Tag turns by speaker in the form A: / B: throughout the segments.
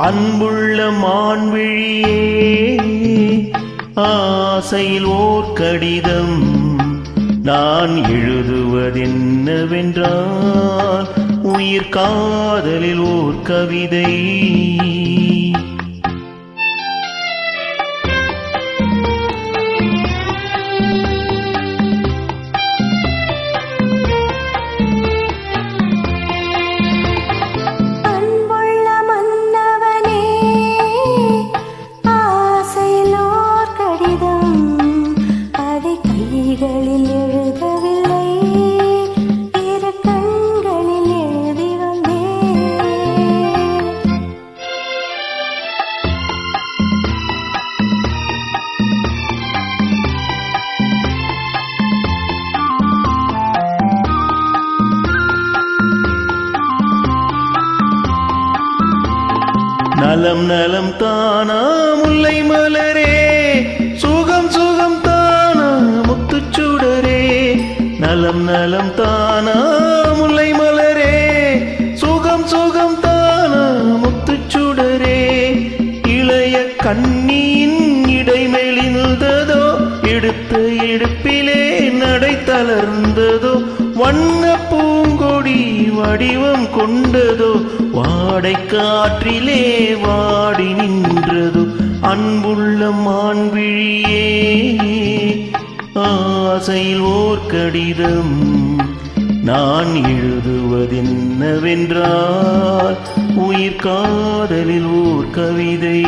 A: அன்புள்ள மான்விழியே, ஆசையில் ஓர் கடிதம் நான் எழுதுவதென்னவென்றால், உயிர் காதலில் ஓர் கவிதை. நலம் நலம் தானா முல்லை மலரே, சுகம் சுகம் தானா முத்துச்சுடரே. நலம் நலம் தானா முல்லை மலரே, சுகம் சுகம் தானா முத்துச்சுடரே. இளைய கண்ணியின் இடை மெலிந்ததோ, எடுத்த எடுப்பிலே நடை தளர்ந்ததோ. வண்ண பூங்கொடி வடிவம் கொண்டதோ, வாடை காற்றிலே வாடி நின்றதோ. அன்புள்ள மான்விழியே, ஆசையில் ஓர் கடிதம் நான் எழுதுவதென்னவென்றால், உயிர் காதலில் ஓர் கவிதை.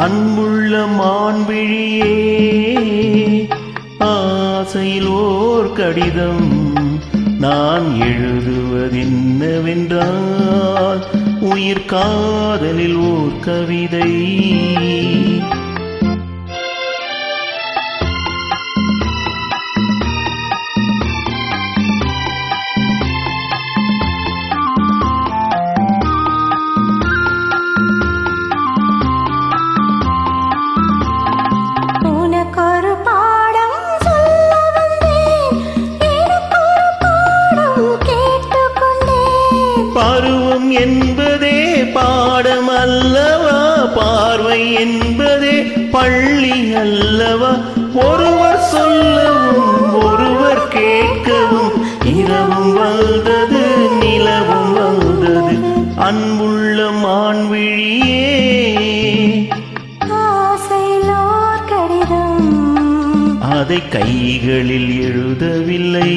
A: அன்புள்ள மான்விழியே, ஆசையில் ஓர் கடிதம் நான் எழுதுவதென்னவென்றால், உயிர் காதலில் ஓர் கவிதை. பருவம் என்பதே பாடம் அல்லவா, பார்வை என்பதே பள்ளி அல்லவா. ஒருவர் சொல்லவும் ஒருவர் கேட்கவும், இரவும் வந்தது நிலவும் வந்தது. அன்புள்ள மான்விழியே,
B: ஆசையில் ஓர் கடிதம்
A: அதை கைகளில் எழுதவில்லை.